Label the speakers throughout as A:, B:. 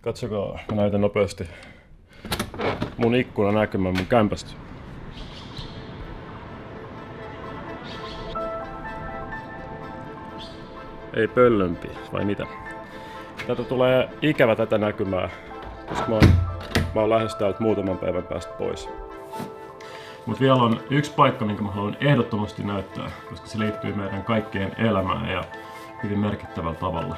A: Katsokaa, mä näytän nopeasti mun ikkuna näkymään mun kämpästä. Ei pöllömpi, vai mitä? Tätä tulee ikävä tätä näkymää, koska mä oon lähes täältä muutaman päivän päästä pois. Mut vielä on yksi paikka, minkä mä haluan ehdottomasti näyttää, koska se liittyy meidän kaikkien elämään ja hyvin merkittävällä tavalla.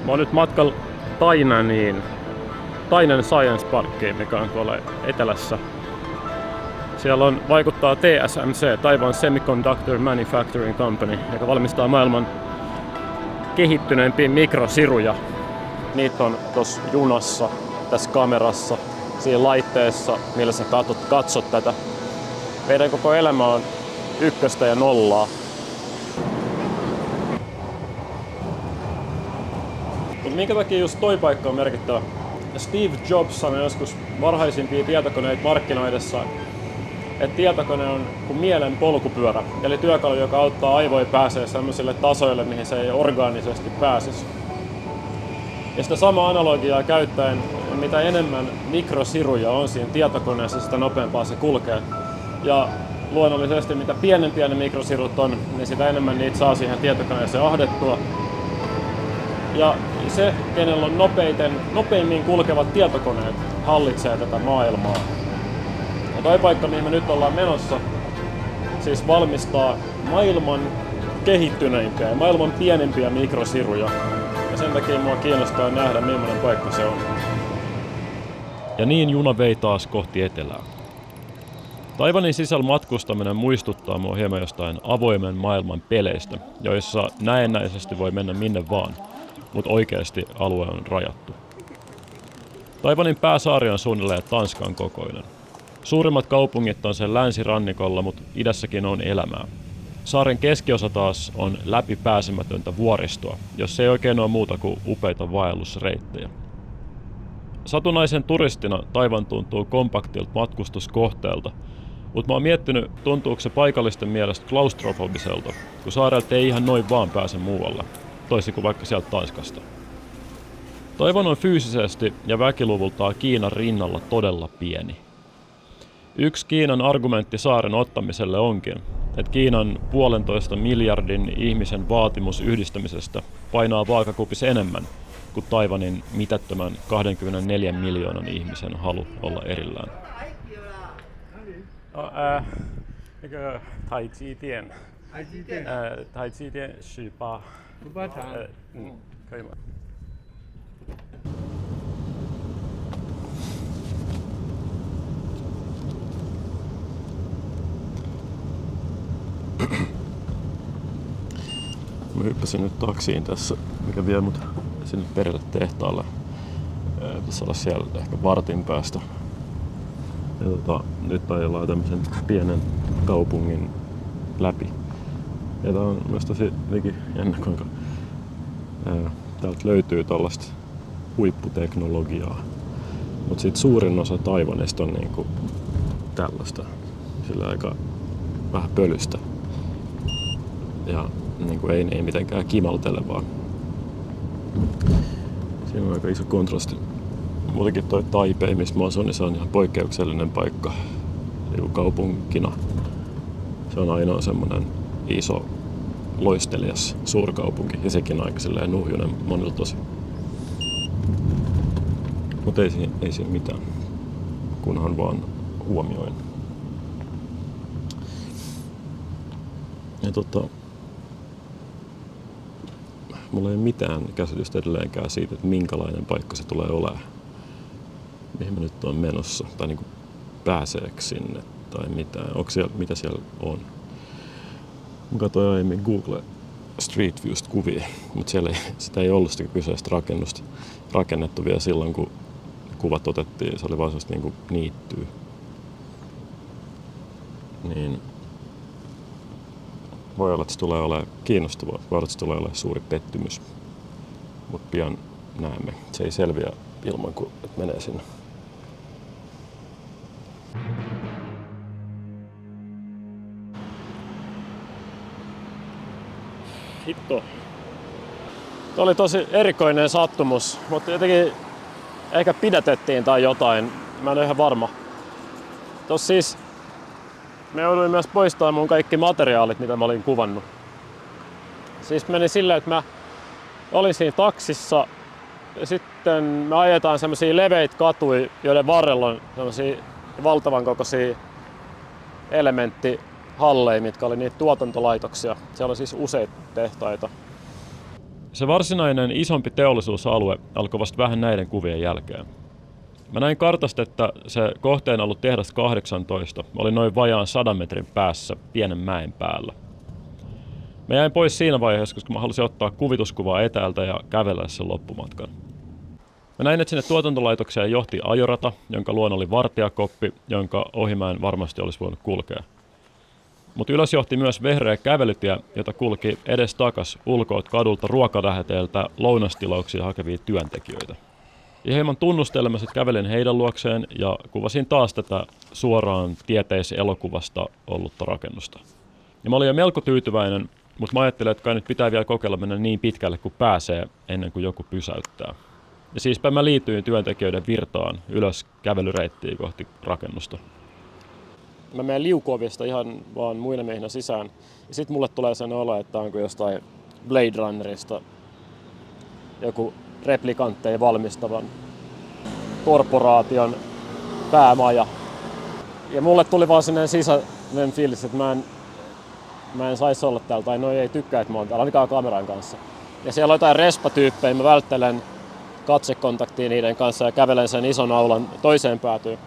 A: Mä oon nyt matkalla Tainan Science Parkiin, mikä on tuolla etelässä. Siellä vaikuttaa TSMC, Taiwan Semiconductor Manufacturing Company, joka valmistaa maailman kehittyneimpiä mikrosiruja. Niitä on tossa junassa, tässä kamerassa, siinä laitteessa, millä sä katsot tätä. Meidän koko elämä on ykköstä ja nollaa. Mutta minkä takia just toi paikka on merkittävä? Steve Jobs sanoi joskus varhaisimpia tietokoneita markkinoidessa, että tietokone on kuin mielen polkupyörä, eli työkalu, joka auttaa aivoja pääsee sellaisille tasoille, mihin se ei orgaanisesti pääsisi. Ja sitä samaa analogiaa käyttäen, mitä enemmän mikrosiruja on siinä tietokoneessa, sitä nopeampaa se kulkee. Ja luonnollisesti mitä pienempiä ne mikrosirut on, niin sitä enemmän niitä saa siihen tietokoneeseen ahdettua. Ja se, kenellä on nopeimmin kulkevat tietokoneet, hallitsee tätä maailmaa. Ja toi paikka, mihin me nyt ollaan menossa, siis valmistaa maailman kehittyneimpiä ja maailman pienempiä mikrosiruja. Ja sen takia mua kiinnostaa nähdä, millainen paikka se on.
B: Ja niin juna vei taas kohti etelää. Taiwanin sisällä matkustaminen muistuttaa mua hieman jostain avoimen maailman peleistä, joissa näennäisesti voi mennä minne vaan, mutta oikeasti alue on rajattu. Taiwanin pääsaari on suunnilleen Tanskan kokoinen. Suurimmat kaupungit on sen länsirannikolla, mutta idässäkin on elämää. Saaren keskiosa taas on läpipääsemätöntä vuoristoa, jos ei oikein ole muuta kuin upeita vaellusreittejä. Satunnaisen turistina Taiwan tuntuu kompaktilta matkustuskohteelta, mutta mä oon miettinyt, tuntuuko se paikallisten mielestä klaustrofobiselta, kun saarelta ei ihan noin vaan pääse muualle, toisin kuin vaikka sieltä Tanskasta. Taiwan on fyysisesti ja väkiluvultaan Kiinan rinnalla todella pieni. Yksi Kiinan argumentti saaren ottamiselle onkin, että Kiinan 1,5 miljardin ihmisen vaatimus yhdistämisestä painaa vaakakupissa enemmän kuin Taiwanin mitättömän 24 miljoonan ihmisen halu olla erillään.
A: 那个台积电，台积电18茶，可以吗？ Mä hyppäsin nyt taksiin tässä, mikä vie mut sinne perille tehtaalle. Pitäisi olla siellä ehkä vartin päästä. Ja nyt ajellaan tämmösen pienen kaupungin läpi. Ja tää on myös tosi jännä, kuinka täältä löytyy tällaista huipputeknologiaa. Mut sit suurin osa Taiwanista on niinku tällaista. Sillä aika vähän pölystä. Ja niinku ei mitenkään kimaltelevaa. Siinä on aika iso kontrasti. Muutenkin toi Taipei, missä mä asun, niin se on ihan poikkeuksellinen paikka kaupunkina. Se on ainoa semmonen iso loistelias suurkaupunki ja sekin aika silleen nuhjunen monilta osin. Mut ei siinä mitään, kunhan vaan huomioin. Ja mulla ei ole mitään käsitystä edelleenkään siitä, että minkälainen paikka se tulee olemaan. Mihin mä nyt oon menossa, tai niinku pääseekö sinne, tai mitään. Onko siellä, mitä siellä on? Mä katsoin aiemmin
B: Street Viewsta kuvia, mutta siellä sitä ei ollut sitä kyseistä rakennusta rakennettu vielä silloin, kun kuvat otettiin. Se oli vaan sellaista niinku niittyä. Niin voi olla, että se tulee olemaan kiinnostavaa, voi olla, että se tulee olemaan suuri pettymys. Mutta pian näemme. Se ei selviä ilman, kun menee sinne.
A: Hitto. Tämä oli tosi erikoinen sattumus, mutta jotenkin ehkä pidätettiin tai jotain. Mä en ole ihan varma. Tossa siis me jouduin myös poistamaan mun kaikki materiaalit, mitä mä olin kuvannut. Siis meni silleen, että mä olin siinä taksissa ja sitten me ajetaan semmosia leveitä katuja, joiden varrella on semmosia valtavan kokoisia elementtihalleja, mitkä oli niitä tuotantolaitoksia. Siellä on siis useita tehtaita.
B: Se varsinainen isompi teollisuusalue alkoi vasta vähän näiden kuvien jälkeen. Mä näin kartasta, että se kohteen ollut tehdas 18 oli noin vajaan 100 metrin päässä pienen mäen päällä. Mä jäin pois siinä vaiheessa, koska mä halusin ottaa kuvituskuvaa etäältä ja kävellä sen loppumatkan. Mä näin, että sinne tuotantolaitokseen johti ajorata, jonka luona oli vartijakoppi, jonka ohi mä en varmasti olisi voinut kulkea. Mutta ylös johti myös vehreä kävelytie, jota kulki edestakas ulkoot kadulta ruokaläheteeltä lounastilauksia hakevia työntekijöitä. Ja hieman tunnustelemaisesti kävelin heidän luokseen ja kuvasin taas tätä suoraan tieteiselokuvasta ollutta rakennusta. Ja mä olin jo melko tyytyväinen, mutta mä ajattelin, että kai nyt pitää vielä kokeilla mennä niin pitkälle kuin pääsee ennen kuin joku pysäyttää. Ja siispä mä liityin työntekijöiden virtaan ylös kävelyreittiä kohti rakennusta.
A: Mä menen liukuovista ihan vaan muina miehinä sisään. Ja sit mulle tulee sen olo, että onko jostain Blade Runnerista joku replikantteja valmistavan korporaation päämaja. Ja mulle tuli vaan sellainen sisäinen fiilis, että mä en saisi olla täällä, tai noi ei tykkää, että mä oon täällä, ainakaan kameran kanssa. Ja siellä on jotain respatyyppejä, mä välttelen katsekontaktia niiden kanssa ja kävelen sen ison aulan toiseen päätyyn.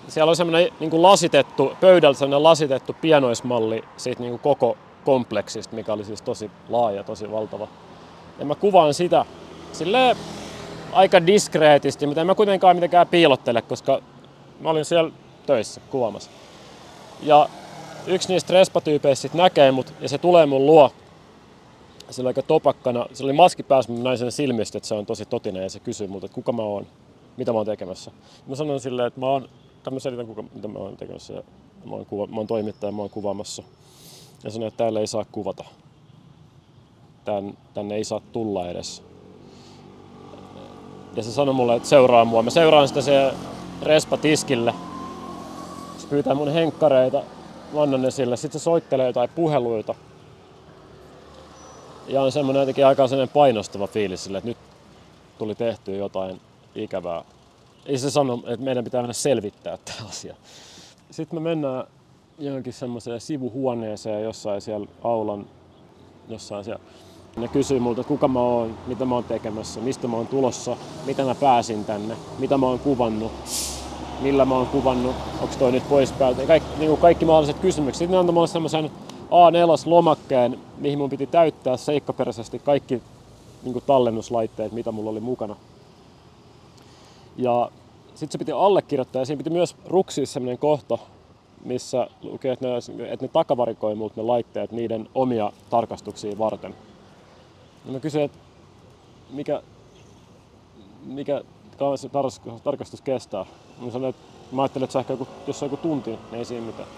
A: Siellä on semmoinen niin lasitettu, pöydältä semmoinen lasitettu pienoismalli siitä niin kuin koko kompleksista, mikä oli siis tosi laaja, tosi valtava. Ja mä kuvaan sitä silleen aika diskreetisti, mutta en mä kuitenkaan mitenkään piilottele, koska mä olin siellä töissä kuvaamassa. Ja yksi niistä respatyypeistä sit näkee mut ja se tulee mun luo. Sillä aika topakkana, sillä oli maski päässä, mutta näin sen silmistä, että se on tosi totinen ja se kysyy multa, että kuka mä oon, mitä mä oon tekemässä. Mä sanon silleen, että mä selitän, mitä mä oon tekemässä ja mä oon toimittaja, mä oon kuvaamassa. Ja sanon, että täällä ei saa kuvata. Tänne ei saa tulla edes. Ja se sanoi mulle, että seuraa mua. Mä seuraan sitä se respatiskille. Se pyytää mun henkkareita, mä annan ne sille. Sitten se soittelee jotain puheluita. Ja on semmoinen jotenkin aika semmoinen painostava fiilis sille, että nyt tuli tehtyä jotain ikävää. Ei se sano, että meidän pitää mennä selvittää tämä asia. Sitten me mennään johonkin semmoiseen sivuhuoneeseen jossain siellä aulan, jossain siellä. Ne kysyy multa, kuka mä oon, mitä mä oon tekemässä, mistä mä oon tulossa, mitä mä pääsin tänne, mitä mä oon kuvannut, millä mä oon kuvannut, onko toi nyt pois päältä. Kaikki mahdolliset kysymykset. Sitten ne antoi mulle semmoisen A4-lomakkeen, mihin mun piti täyttää seikkaperäisesti kaikki tallennuslaitteet, mitä mulla oli mukana. Ja sitten se piti allekirjoittaa ja siinä piti myös ruksia semmoinen kohta, missä lukee, että ne takavarikoi multa ne laitteet niiden omia tarkastuksia varten. Ja mä kysyin, että mikä se tarkastus kestää. Mä sanoin, että mä ajattelin, että se ehkä jos on joku tunti, niin ei siinä mitään.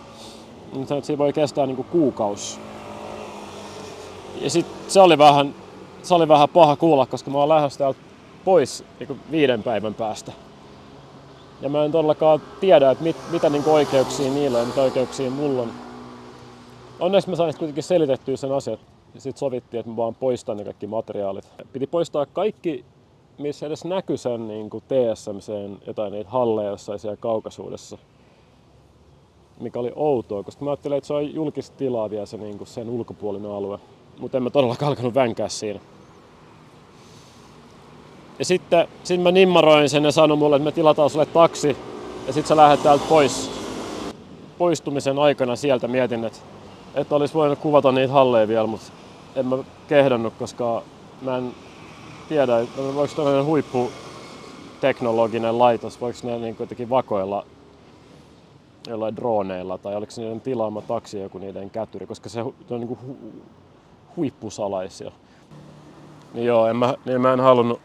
A: Mä sanoin, että siinä voi kestää niin kuin kuukausi. Ja sitten se oli vähän paha kuulla, koska mä oon lähdössä täältä pois niin 5 päivän päästä. Ja mä en todellakaan tiedä, että mitä niin kuin oikeuksia niillä on ja mitä oikeuksia mulla on. Onneksi mä sain kuitenkin selitettyä sen asiat. Ja sitten sovittiin, että mä vaan poistan ne kaikki materiaalit. Piti poistaa kaikki, missä edes näkyi sen niin kuin TSMC:n jotain niitä halleja jossain siellä kaukaisuudessa. Mikä oli outoa, koska mä ajattelin, että se on julkista tilaa vielä se, niin kuin sen ulkopuolinen alue. Mutta en mä todellakaan alkanut vänkää siinä. Ja sitten mä nimmaroin sen ja sanoin mulle, että me tilataan sulle taksi. Ja sitten sä lähdet täältä pois. Poistumisen aikana sieltä mietin, että olisi voinut kuvata niitä halleja vielä, mutta en mä kehdannut, koska mä en tiedä, voiko tällainen huipputeknologinen laitos, voiko ne niin kuitenkin vakoilla jollain droneilla, tai oliko se niiden tilaama taksi joku niiden kätyri, koska se on niin huippusalaisia. Niin joo, mä en halunnut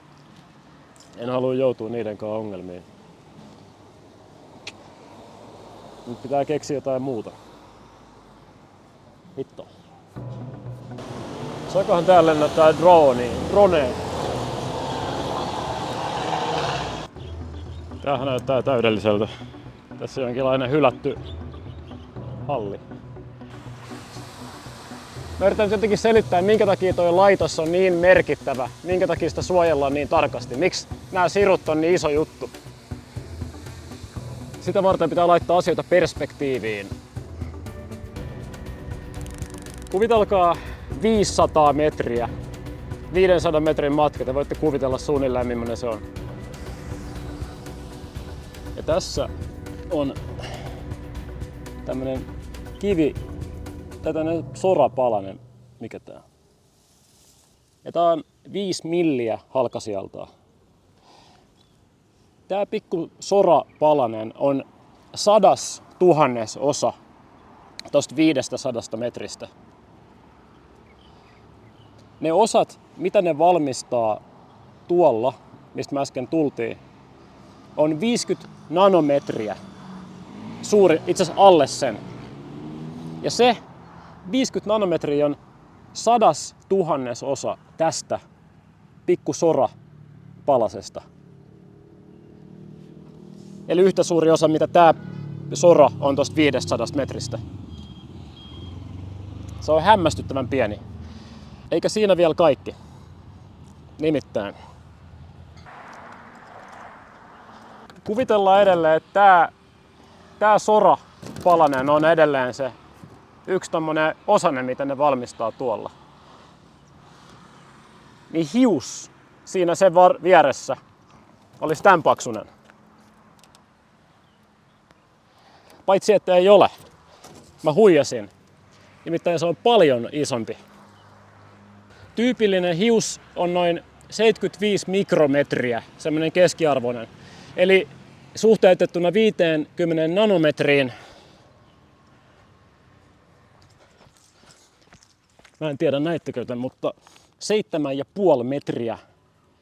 A: joutua niiden kanssa ongelmiin. Nyt pitää keksiä jotain muuta. Hitto. Saakohan täällä lennättää drone? Tämähän näyttää täydelliseltä. Tässä on jonkinlainen hylätty halli. Mä yritän jotenkin selittää, minkä takia tuo laitos on niin merkittävä, minkä takia sitä suojellaan niin tarkasti, miksi nämä sirut on niin iso juttu. Sitä varten pitää laittaa asioita perspektiiviin. Kuvitelkaa 500 metriä, 500 metrin matka, te voitte kuvitella suunnilleen millainen se on. Ja tässä on tämmönen kivi, tämmönen sorapalanen, mikä tää on. Ja tää on 5 milliä halkasijaltaan. Tää pikku sorapalanen on 100,000 osa tosta 500 metristä. Ne osat, mitä ne valmistaa tuolla, mistä me äsken tultiin, on 50 nanometriä suuri, itse asiassa alle sen. Ja se 50 nanometriä on 100,000 osa tästä pikku sorapalasesta. Eli yhtä suuri osa, mitä tää sora on tosta 500 metristä. Se on hämmästyttävän pieni. Eikä siinä vielä kaikki. Nimittäin. Kuvitellaan edelleen, että tää sorapalanen on edelleen se yksi tommonen osanen, mitä ne valmistaa tuolla. Niin hius siinä sen vieressä olisi tämän paksunen. Paitsi että ei ole. Mä huijasin. Nimittäin se on paljon isompi. Tyypillinen hius on noin 75 mikrometriä, semmoinen keskiarvoinen. Eli suhteutettuna 50 nanometriin, mä en tiedä näittekö tämän, mutta 7,5 metriä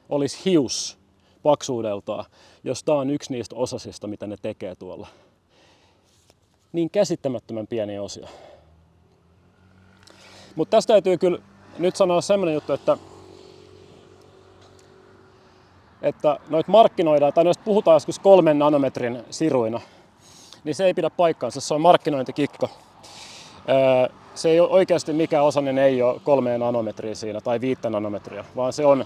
A: olisi hius paksuudeltaan, jos tää on yksi niistä osasista, mitä ne tekee tuolla. Niin käsittämättömän pieniä osia. Mutta tästä täytyy kyllä nyt sanoa semmoinen juttu, että noita markkinoidaan, tai noista puhutaan joskus 3 nanometrin siruina, niin se ei pidä paikkaansa, se on markkinointikikka. Se ei ole oikeasti mikään osainen, ei ole 3 nanometriä siinä tai 5 nanometriä, vaan se on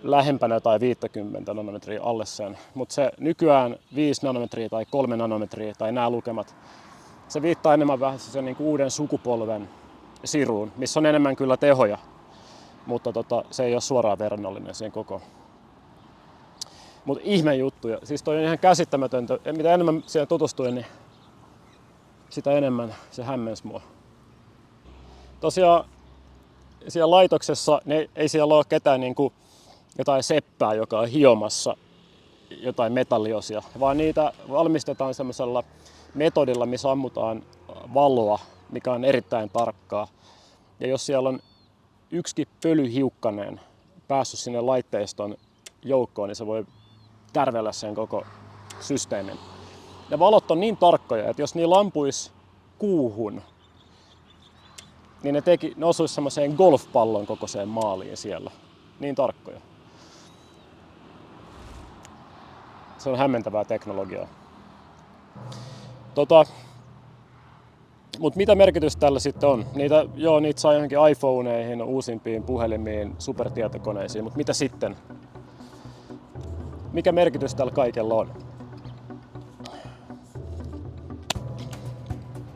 A: lähempänä tai 50 nanometriä alle sen. Mutta se nykyään 5 nanometriä tai 3 nanometriä tai nämä lukemat, se viittaa enemmän vähän sen niin kuin uuden sukupolven siruun, missä on enemmän kyllä tehoja, mutta se ei ole suoraan verrannollinen siihen koko. Mutta ihme juttuja, siis toi on ihan käsittämätöntä. Mitä enemmän siihen tutustuin, niin sitä enemmän se hämmensi mua. Tosiaan siellä laitoksessa ei siellä ole ketään niin kuin jotain seppää, joka on hiomassa jotain metalliosia, vaan niitä valmistetaan semmoisella metodilla, missä ammutaan valoa, mikä on erittäin tarkkaa. Ja jos siellä on yksikin pölyhiukkanen päässyt sinne laitteiston joukkoon, niin se voi tärvellä sen koko systeemin. Ne valot on niin tarkkoja, että jos niillä ampuisi kuuhun, niin ne osuisi semmoiseen golfpallon kokoiseen maaliin siellä. Niin tarkkoja. Se on hämmentävää teknologiaa. Mutta mitä merkitystä tällä sitten on? Niitä saa johonkin iPhoneihin, uusimpiin puhelimiin, supertietokoneisiin, mutta mitä sitten? Mikä merkitys tällä kaikella on?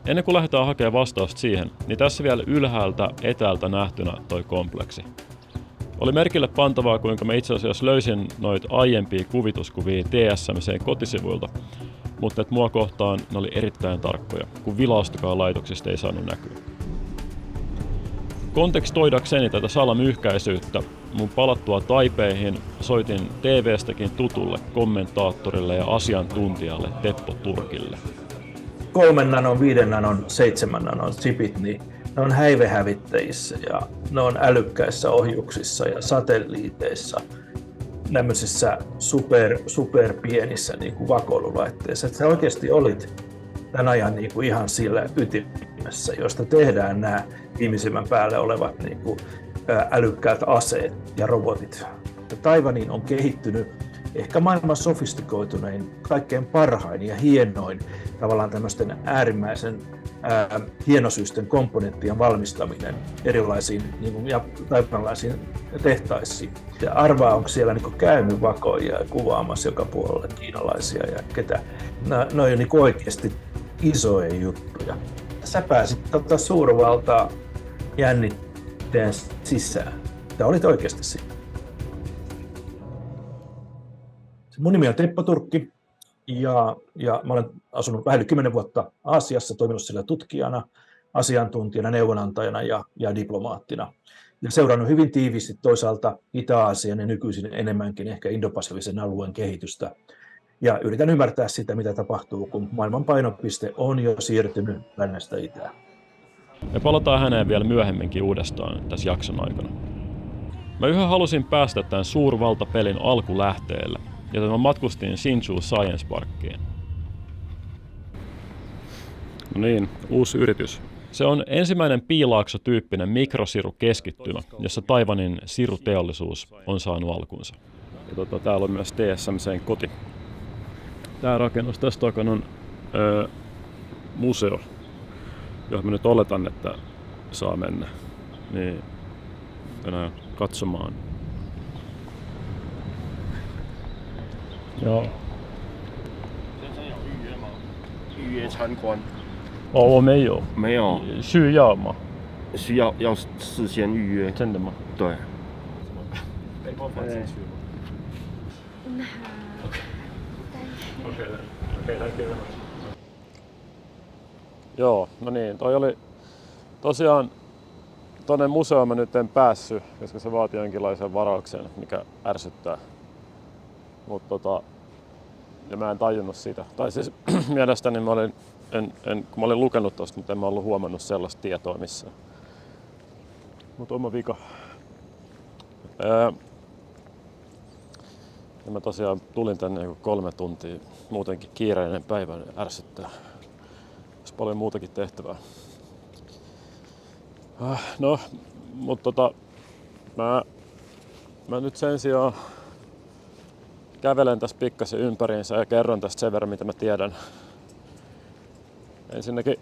B: Ennen kuin lähdetään hakemaan vastausta siihen, niin tässä vielä ylhäältä etäältä nähtynä toi kompleksi. Oli merkille pantavaa, kuinka mä itse asiassa löysin noita aiempia kuvituskuvia TSMC:n kotisivuilta, mutta että mua kohtaan ne oli erittäin tarkkoja, kun vilaustakaan laitoksista ei saanut näkyä. Kontekstoidakseni tätä salamyhkäisyyttä, mun palattua Taipeihin soitin TV:stäkin tutulle kommentaattorille ja asiantuntijalle Teppo Turkille.
C: 3 nanon, 5 nanon, 7 nanon chipit, niin ne on häivehävittäjissä ja ne on älykkäissä ohjuksissa ja satelliiteissa, tämmöisissä super pienissä niin kuin vakoilulaitteissa. Että sä oikeasti olit tämän ajan niin kuin ihan sillä ytimessä, josta tehdään nämä viimeisimmän päälle olevat niin kuin älykkäät aseet ja robotit. Taiwanin on kehittynyt ehkä maailman sofistikoitunein, kaikkein parhain ja hienoin tavallaan tämmöisten äärimmäisen hienosyisten komponenttien valmistaminen erilaisiin ja taiwanalaisiin tehtaisiin. Ja arvaa, onko siellä niin käynyt vakoja ja kuvaamassa joka puolella kiinalaisia ja ketä. Ne on niin oikeasti isoja juttuja. Sä pääsit suurvaltaa jännitteen sisään. Sä olit oikeasti siinä. Mun nimi on Teppo Turkki ja mä olen asunut vähän yli 10 vuotta Aasiassa, toiminut siellä tutkijana, asiantuntijana, neuvonantajana ja diplomaattina. Ja seurannut hyvin tiiviisti toisaalta Itä-Aasian ja nykyisin enemmänkin ehkä Indo-Pasifisen alueen kehitystä. Ja yritän ymmärtää sitä, mitä tapahtuu, kun maailman painopiste on jo siirtynyt lännestä itään.
B: Me palataan häneen vielä myöhemminkin uudestaan tässä jakson aikana. Mä yhä halusin päästä tämän suurvaltapelin alkulähteelle, joten mä matkustin Hsinchu Science Parkiin. No niin, uusi yritys. Se on ensimmäinen piilaakso-tyyppinen mikrosirukeskittymä, jossa Taiwanin siruteollisuus on saanut alkunsa. Ja täällä on myös TSMC:n koti. Tää rakennus tässä takana on museo, johon mä nyt oletan, että saa mennä. Niin, mennään katsomaan. Joo.
D: 预约参观
B: 我没有。
D: 没有，
B: 需要吗？
D: 需要事先预约。
B: 真的吗？
D: 对。
A: 被冒犯进去吗？ Okay, Joo, no niin, toi oli tosiaan tonne museoon mä nyt en päässyt, koska se vaatii jonkinlaisen varauksen, mikä ärsyttää. Ja mä en tajunnut sitä. Tai siis mielestäni mä olin, kun mä olin lukenut tosta, mutta en mä ollut huomannut sellaista tietoa missään. Mutta oma vika. Ja mä tosiaan tulin tänne 3 tuntia, muutenkin kiireinen päivä, niin ärsyttää. Olisi paljon muutakin tehtävää. No, mutta mä nyt sen sijaan kävelen tässä pikkasen ympäriinsä ja kerron tästä sen verran, mitä mä tiedän. Ensinnäkin,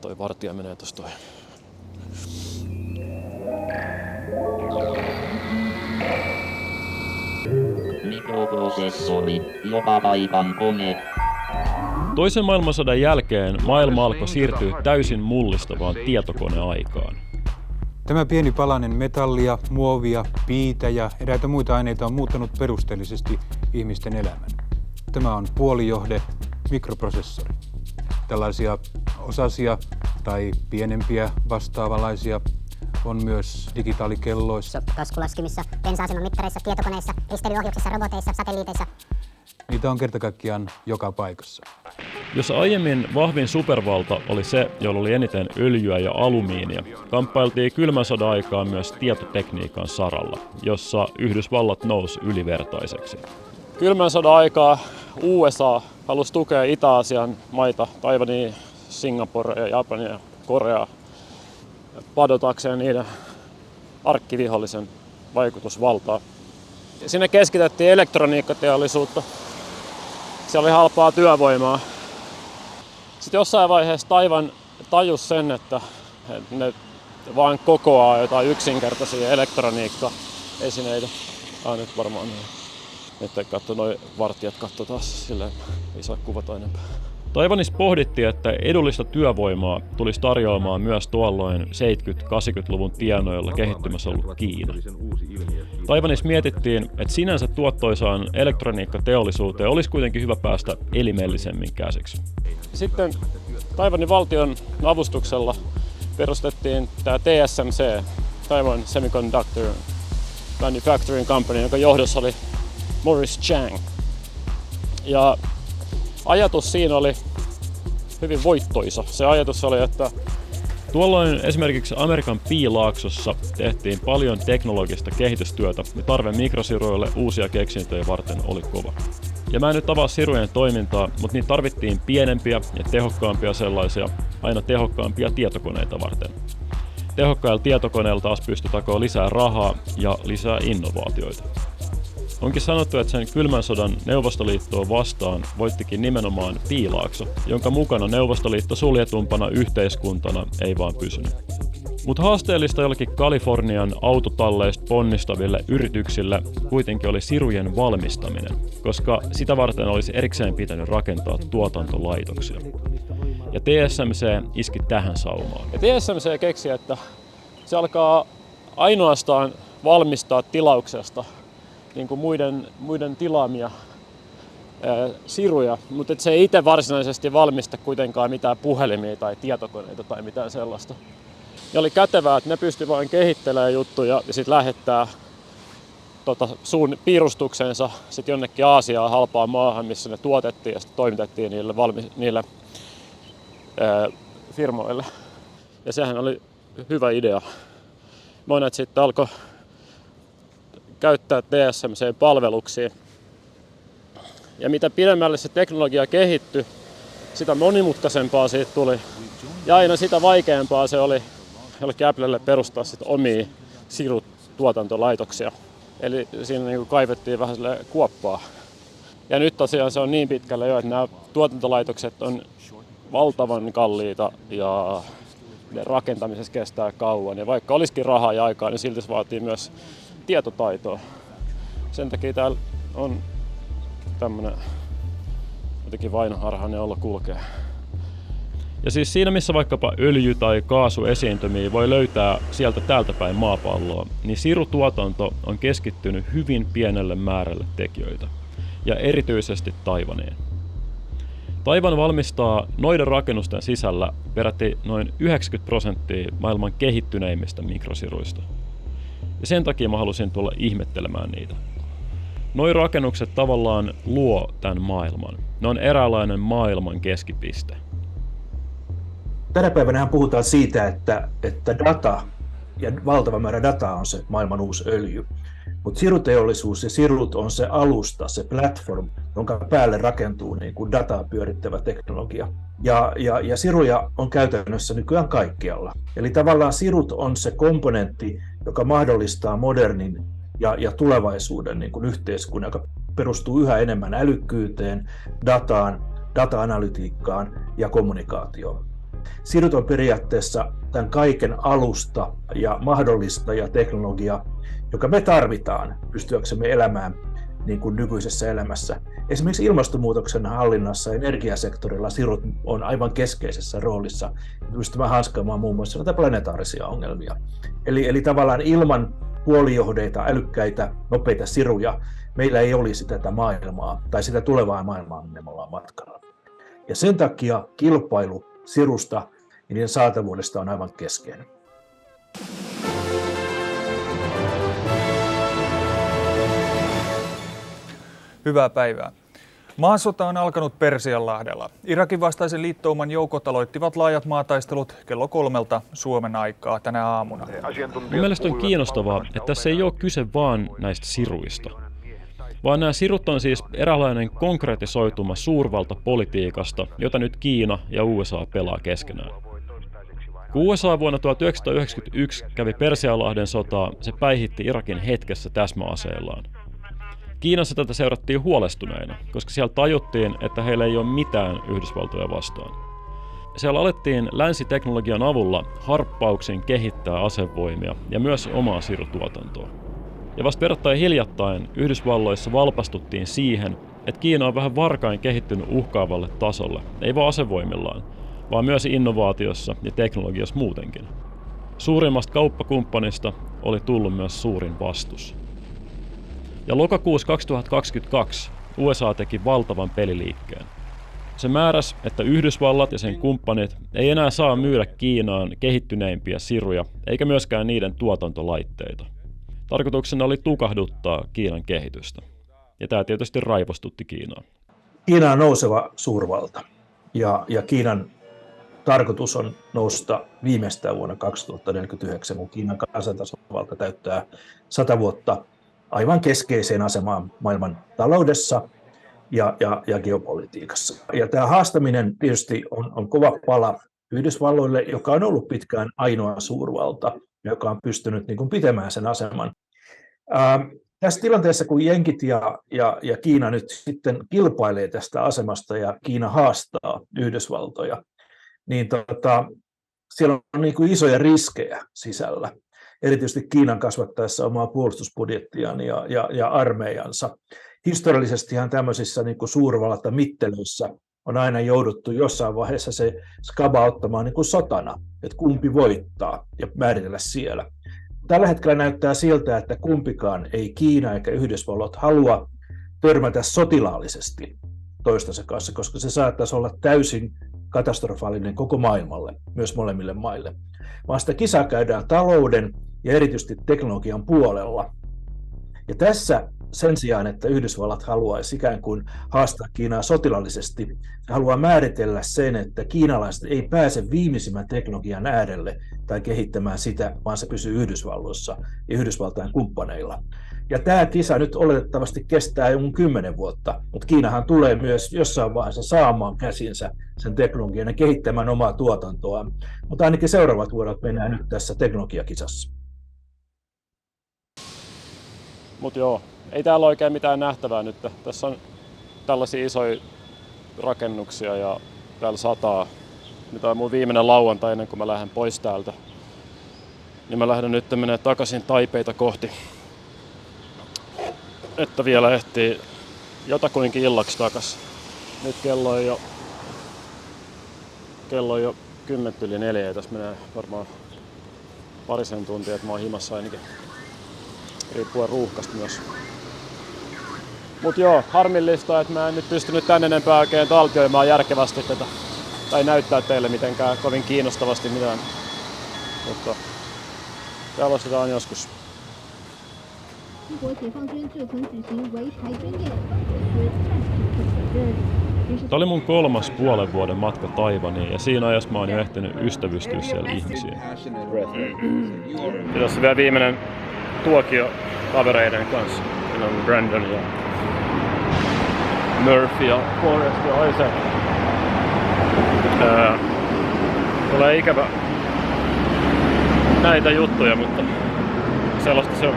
A: toi vartija menee tosta toi.
E: Mikroprosessori, joka paikan kone.
B: Toisen maailmansodan jälkeen maailma alkoi siirtyä täysin mullistavaan tietokoneaikaan.
F: Tämä pieni palanen metallia, muovia, piitä ja eräitä muita aineita on muuttanut perusteellisesti ihmisten elämän. Tämä on puolijohde mikroprosessori. Tällaisia osasia tai pienempiä vastaavanlaisia on myös digitaalikelloissa,
G: taskulaskimissa, bensa-aseman mittareissa, tietokoneissa, risteilyohjuksissa, roboteissa, satelliiteissa.
F: Niitä on kertakaikkiaan joka paikassa.
B: Jos aiemmin vahvin supervalta oli se, jolla oli eniten öljyä ja alumiinia, kamppailtiin kylmän sodan aikaan myös tietotekniikan saralla, jossa Yhdysvallat nousi ylivertaiseksi.
A: Kylmän sodan aikaa USA halusi tukea Itä-Aasian maita, Taiwania, Singaporea, Japania ja Koreaa, padotakseen niiden arkkivihollisen vaikutusvaltaa. Sinne keskitettiin elektroniikkateollisuutta. Siellä oli halpaa työvoimaa. Sitten jossain vaiheessa Taiwan tajusi sen, että ne vain kokoaa jotain yksinkertaisia elektroniikka-esineitä. Nyt varmaan niin. Nyt katso, noi vartijat katsoo taas silleen, ei saa kuvata enempää.
B: Taiwanissa pohdittiin, että edullista työvoimaa tulisi tarjoamaan myös tuolloin 70-80-luvun tienoilla kehittymässä ollut Kiina. Taiwanissa mietittiin, että sinänsä tuottoisaan elektroniikkateollisuuteen olisi kuitenkin hyvä päästä elimellisemmin käsiksi.
A: Sitten Taiwanin valtion avustuksella perustettiin tämä TSMC, Taiwan Semiconductor Manufacturing Company, jonka johdossa oli Morris Chang. Ja ajatus siinä oli hyvin voittoisa. Se ajatus oli, että
B: Tuolloin esimerkiksi Amerikan Piilaaksossa tehtiin paljon teknologista kehitystyötä ja tarve mikrosiruille uusia keksintöjä varten oli kova. Ja mä en nyt avaa sirujen toimintaa, mutta niitä tarvittiin pienempiä ja tehokkaampia sellaisia, aina tehokkaampia tietokoneita varten. Tehokkailla tietokoneilla taas pystyi takoon lisää rahaa ja lisää innovaatioita. Onkin sanottu, että sen kylmän sodan Neuvostoliittoa vastaan voittikin nimenomaan Piilaakso, jonka mukana Neuvostoliitto suljetumpana yhteiskuntana ei vaan pysynyt. Mutta haasteellista jollekin Kalifornian autotalleista ponnistaville yrityksille kuitenkin oli sirujen valmistaminen, koska sitä varten olisi erikseen pitänyt rakentaa tuotantolaitoksia. Ja TSMC iski tähän saumaan.
A: Ja TSMC keksi, että se alkaa ainoastaan valmistaa tilauksesta niin kuin muiden tilaamia siruja, mutta se ei itse varsinaisesti valmista kuitenkaan mitään puhelimia tai tietokoneita tai mitään sellaista. Ja oli kätevää, että ne pystyi vain kehittelemään juttuja ja sitten lähettää piirustuksensa sit jonnekin Aasiaan halpaan maahan, missä ne tuotettiin ja sitten toimitettiin niille firmoille. Ja sehän oli hyvä idea. Monet sitten alkoi käyttää TSMC-palveluksia. Ja mitä pidemmälle se teknologia kehittyi, sitä monimutkaisempaa siitä tuli. Ja aina sitä vaikeampaa se oli jollekin Applelle perustaa sit omia sirutuotantolaitoksia. Eli siinä niin kaivettiin vähän kuoppaa. Ja nyt tosiaan se on niin pitkällä jo, että nämä tuotantolaitokset on valtavan kalliita ja ne rakentamisessa kestää kauan. Ja vaikka olisikin rahaa ja aikaa, niin silti se vaatii myös tietotaitoa. Sen takia täällä on tämmönen jotenkin vainoharhainen olo kulkee.
B: Ja siis siinä missä vaikkapa öljy- tai kaasuesiintymiä voi löytää sieltä täältä päin maapalloa, niin sirutuotanto on keskittynyt hyvin pienelle määrälle tekijöitä. Ja erityisesti Taiwaniin. Taiwan valmistaa noiden rakennusten sisällä peräti noin 90% maailman kehittyneimmistä mikrosiruista. Ja sen takia mä halusin tulla ihmettelemään niitä. Noi rakennukset tavallaan luo tämän maailman. Ne on eräänlainen maailman keskipiste.
C: Tänä päivänä puhutaan siitä, että data ja valtava määrä dataa on se maailman uusi öljy. Mutta siruteollisuus ja sirut on se alusta, se platform, jonka päälle rakentuu niin kuin dataa pyörittävä teknologia. Ja siruja on käytännössä nykyään kaikkialla. Eli tavallaan sirut on se komponentti, joka mahdollistaa modernin ja tulevaisuuden niin kuin yhteiskunnan, joka perustuu yhä enemmän älykkyyteen, dataan, data-analytiikkaan ja kommunikaatioon. Sirut on periaatteessa tämän kaiken alusta ja mahdollistaja teknologia, joka me tarvitaan pystyäksemme elämään niin kuin nykyisessä elämässä. Esimerkiksi ilmastonmuutoksen hallinnassa ja energiasektorilla sirut on aivan keskeisessä roolissa pystymään hanskaamaan muun muassa näitä planetaarisia ongelmia. Eli tavallaan ilman puolijohdeita, älykkäitä, nopeita siruja meillä ei olisi tätä maailmaa tai sitä tulevaa maailmaa, minne me ollaan matkalla. Ja sen takia kilpailu sirusta ja niiden saatavuudesta on aivan keskeinen.
H: Hyvää päivää. Maasota on alkanut Persianlahdella. Irakin vastaisen liittouman joukot aloittivat laajat maataistelut kello 3 Suomen aikaa tänä aamuna.
B: Mun mielestä on kiinnostavaa, että tässä ei ole kyse vaan näistä siruista. Vaan nämä sirut on siis eräänlainen konkretisoituma suurvaltapolitiikasta, jota nyt Kiina ja USA pelaa keskenään. Kun USA vuonna 1991 kävi Persianlahden sotaa, se päihitti Irakin hetkessä täsmäaseillaan. Kiinassa tätä seurattiin huolestuneina, koska siellä tajuttiin, että heillä ei ole mitään Yhdysvaltoja vastaan. Siellä alettiin länsiteknologian avulla harppauksin kehittää asevoimia ja myös omaa sirutuotantoa. Ja vasta verrattain hiljattain Yhdysvalloissa valpastuttiin siihen, että Kiina on vähän varkain kehittynyt uhkaavalle tasolle, ei vaan asevoimillaan, vaan myös innovaatiossa ja teknologiassa muutenkin. Suurimmasta kauppakumppanista oli tullut myös suurin vastus. Ja lokakuussa 2022 USA teki valtavan peliliikkeen. Se määräsi, että Yhdysvallat ja sen kumppanit ei enää saa myydä Kiinaan kehittyneimpiä siruja, eikä myöskään niiden tuotantolaitteita. Tarkoituksena oli tukahduttaa Kiinan kehitystä. Ja tämä tietysti raivostutti Kiinaa.
C: Kiina on nouseva suurvalta ja Kiinan tarkoitus on nousta viimeistään vuonna 2049, kun Kiinan kansantasavalta täyttää 100 vuotta aivan keskeiseen asemaan maailman taloudessa ja geopolitiikassa. Ja tämä haastaminen tietysti on kova pala Yhdysvalloille, joka on ollut pitkään ainoa suurvalta, joka on pystynyt niin kuin pitämään sen aseman. Tässä tilanteessa, kun jenkit ja Kiina nyt sitten kilpailee tästä asemasta ja Kiina haastaa Yhdysvaltoja, niin siellä on niin kuin isoja riskejä sisällä, erityisesti Kiinan kasvattaessa omaa puolustusbudjettiaan ja armeijansa. Historiallisestihan tämmöisissä niin kuin suurvaltamittelyissä on aina jouduttu jossain vaiheessa se skaba ottamaan niin kuin sotana, että kumpi voittaa ja määritellä siellä. Tällä hetkellä näyttää siltä, että kumpikaan, ei Kiina eikä Yhdysvallat, halua törmätä sotilaallisesti toistensa kanssa, koska se saattaisi olla täysin katastrofaalinen koko maailmalle, myös molemmille maille. Vaan sitä kisaa käydään talouden ja erityisesti teknologian puolella. Ja tässä sen sijaan, että Yhdysvallat haluaisi ikään kuin haastaa Kiinaa sotilaallisesti, se haluaa määritellä sen, että kiinalaiset ei pääse viimeisimmän teknologian äärelle tai kehittämään sitä, vaan se pysyy Yhdysvalloissa ja Yhdysvaltain kumppaneilla. Ja tämä kisa nyt oletettavasti kestää jonkun 10 vuotta, mutta Kiinahan tulee myös jossain vaiheessa saamaan käsinsä sen teknologian ja kehittämään omaa tuotantoa. Mutta ainakin seuraavat vuodet mennään nyt tässä teknologiakisassa.
A: Mutta joo, ei täällä oikein mitään nähtävää nyt. Tässä on tällaisia isoja rakennuksia ja täällä sataa. Nyt on mun viimeinen lauantai ennen kuin mä lähden pois täältä. Niin mä lähden nyt menee takaisin Taipeita kohti. Että vielä ehtii jotakuinkin illaksi takas. Nyt kello on jo 3:10 ja tässä menee varmaan parisen tuntia, että mä oon himassa ainakin. Riippuen ruuhkasta myös. Mut joo, harmillista, että mä en nyt pystynyt tän enempää oikein taltioimaan järkevästi tätä. Tai näyttää teille mitenkään kovin kiinnostavasti mitään. Mutta jalostetaan joskus.
B: Tämä oli mun 3. puolen vuoden matka Taivaniin ja siinä ajassa mä oon jo ehtinyt ystävystyä siellä ihmisiin.
A: Ja tässä on vielä viimeinen tuokio kavereiden kanssa. Siinä on Brandon ja Murphy ja Forrest ja Isaac. Tulee ikävä näitä juttuja, mutta sellaista se on.